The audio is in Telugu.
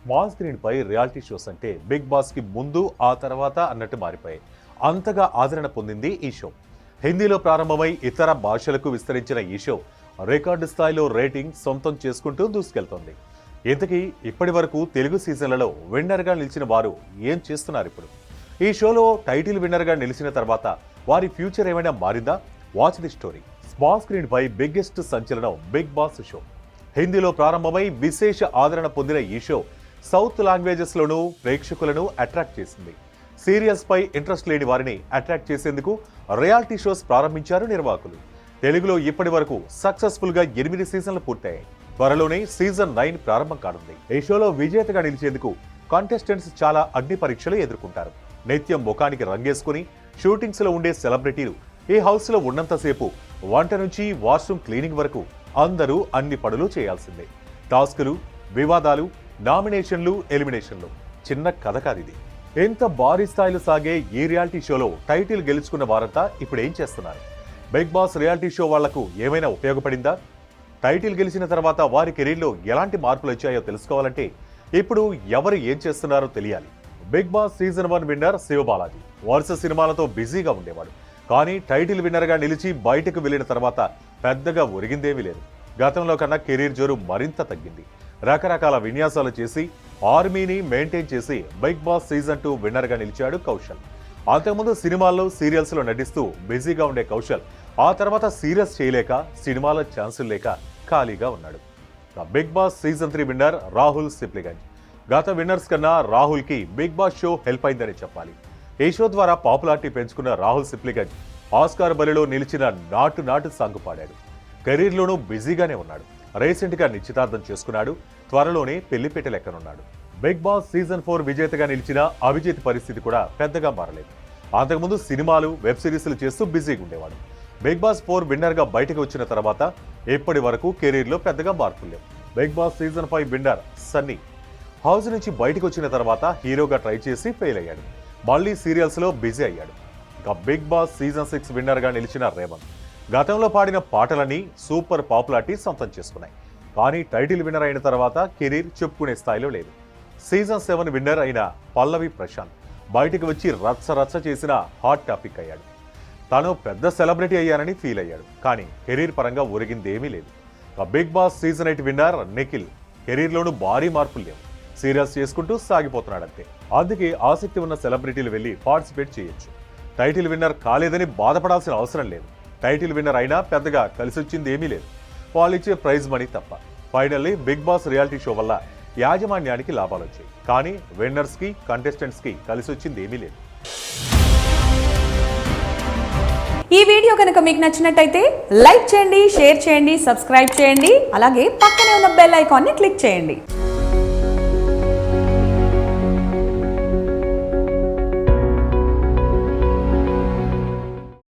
స్మాల్ స్క్రీన్ పై రియాలిటీ షోస్ అంటే బిగ్ బాస్ కి ముందు ఆ తర్వాత అన్నట్టు మారిపోయాయి. అంతగా ఆదరణ పొందింది ఈ షో. హిందీలో ప్రారంభమై ఇతర భాషలకు విస్తరించిన ఈ షో రికార్డు స్థాయిలో రేటింగ్ సొంతం చేసుకుంటూ దూసుకెళ్తోంది. ఇంతకీ ఇప్పటి వరకు తెలుగు సీజన్లలో విన్నర్గా నిలిచిన వారు ఏం చేస్తున్నారు? ఇప్పుడు ఈ షోలో టైటిల్ విన్నర్గా నిలిచిన తర్వాత వారి ఫ్యూచర్ ఏమైనా మారిందా? Watch the story. Small screen పై బిగ్గెస్ట్ సంచలనం బిగ్ బాస్ షో. హిందీలో ప్రారంభమై విశేష ఆదరణ పొందిన ఈ షో సౌత్ లాంగ్వేజెస్ లోనూ ప్రేక్షకులను అట్రాక్ట్ చేసింది. సీరియల్స్ పై ఇంట్రెస్ట్ లేని వారిని అట్రాక్ట్ చేసేందుకు రియాలిటీ షోస్ ప్రారంభించారు నిర్వాహకులు. తెలుగులో ఇప్పటి వరకు సక్సెస్ఫుల్ గా 8 సీజన్లు పూర్తయ్యాయి. త్వరలోనే సీజన్ 9 ప్రారంభం కానుంది. ఈ షోలో విజేతగా నిలిచేందుకు కాంటెస్టెంట్స్ చాలా అగ్ని పరీక్షలు ఎదుర్కొంటారు. నిత్యం ముఖానికి రంగేసుకుని షూటింగ్స్ లో ఉండే సెలబ్రిటీలు ఈ హౌస్ లో ఉన్నంతసేపు వంట నుంచి వాష్రూమ్ క్లీనింగ్ వరకు అందరూ అన్ని పనులు చేయాల్సిందే. టాస్కులు, వివాదాలు, నామినేషన్లు, ఎలిమినేషన్లు చిన్న కథ కాదిది. ఎంత భారీ స్థాయిలో సాగే ఈ రియాలిటీ షోలో టైటిల్ గెలుచుకున్న వారంతా ఇప్పుడు ఏం చేస్తున్నారు? బిగ్ బాస్ రియాలిటీ షో వాళ్లకు ఏమైనా ఉపయోగపడిందా? టైటిల్ గెలిచిన తర్వాత వారి కెరీర్లో ఎలాంటి మార్పులు వచ్చాయో తెలుసుకోవాలంటే ఇప్పుడు ఎవరు ఏం చేస్తున్నారో తెలియాలి. Bigg boss season 1 winner Sivabalaji వరుస సినిమాలతో బిజీగా ఉండేవాడు. కానీ టైటిల్ విన్నర్గా నిలిచి బయటకు వెళ్లిన తర్వాత పెద్దగా ఒరిగిందేమీ లేదు. గతంలో కన్నా కెరీర్ జోరు మరింత తగ్గింది. రకరకాల విన్యాసాలు చేసి ఆర్మీని మెయింటైన్ చేసి బిగ్ బాస్ సీజన్ 2 విన్నర్గా నిలిచాడు కౌశల్. అంతకుముందు సినిమాల్లో, సీరియల్స్లో నటిస్తూ బిజీగా ఉండే కౌశల్ ఆ తర్వాత సీరియల్స్ చేయలేక, సినిమాల ఛాన్సులు లేక ఖాళీగా ఉన్నాడు. Bigg boss season 3 winner Rahul Sipligunj. గత విన్నర్స్ కన్నా రాహుల్కి బిగ్ బాస్ షో హెల్ప్ అయిందని చెప్పాలి. ఈ షో ద్వారా పాపులారిటీ పెంచుకున్న రాహుల్ సిప్లిగంజ్ ఆస్కార్ బరిలో నిలిచిన నాటు నాటు సాంగ్ పాడాడు. కెరీర్లోనూ బిజీగానే ఉన్నాడు. రీసెంట్గా నిశ్చితార్థం చేసుకున్నాడు. త్వరలోనే పెళ్లిపేట లెక్కనున్నాడు. బిగ్ బాస్ సీజన్ 4 విజేతగా నిలిచిన అభిజిత్ పరిస్థితి కూడా పెద్దగా మారలేదు. అంతకుముందు సినిమాలు, వెబ్ సిరీస్లు చేస్తూ బిజీగా ఉండేవాడు. బిగ్ బాస్ 4 విన్నర్గా బయటకు వచ్చిన తర్వాత ఇప్పటి వరకు కెరీర్లో పెద్దగా మార్పులు లేవు. Bigg boss season 5 winner Sunny house నుంచి బయటకు వచ్చిన తర్వాత హీరోగా ట్రై చేసి ఫెయిల్ అయ్యాడు. మళ్లీ సీరియల్స్లో బిజీ అయ్యాడు. ఇక బిగ్ బాస్ సీజన్ 6 విన్నర్గా నిలిచిన రేవంత్ గతంలో పాడిన పాటలన్నీ సూపర్ పాపులారిటీ సొంతం చేసుకున్నాయి. కానీ టైటిల్ విన్నర్ అయిన తర్వాత కెరీర్ చెప్పుకునే స్థాయిలో లేదు. సీజన్ 7 విన్నర్ అయిన పల్లవి ప్రశాంత్ బయటకు వచ్చి రచ్చ చేసిన హాట్ టాపిక్ అయ్యాడు. తాను పెద్ద సెలబ్రిటీ అయ్యానని ఫీల్ అయ్యాడు. కానీ కెరీర్ పరంగా ఒరిగిందేమీ లేదు. Big boss season 8 winner Nikhil కెరీర్లోనూ భారీ మార్పులు లేవు. సీరియల్స్ చేసుకుంటూ సాగిపోతున్నాడంతే. అందుకే ఆసక్తి ఉన్న సెలబ్రిటీలు వెళ్లి పార్టిసిపేట్ చేయొచ్చు. టైటిల్ విన్నర్ కాలేదని బాధపడాల్సిన అవసరం లేదు. టైటిల్ విన్నర్ అయినా పెద్దగా కలిసొచ్చింది ఏమీ లేదు. వాళ్ళు ఇచ్చే ప్రైజ్ మనీ తప్ప. Finally Bigg Boss reality show వల్ల యాజమాన్యానికి లాభాలు వచ్చాయి. కానీ విన్నర్స్ కి, కంటెస్టెంట్స్ కి కలిసొచ్చింది ఏమీ లేదు. ఈ వీడియో కనుక మీకు నచ్చినట్టయితే లైక్ చేయండి, షేర్ చేయండి, సబ్స్క్రైబ్ చేయండి. అలాగే పక్కనే ఉన్న బెల్ ఐకాన్ని క్లిక్ చేయండి.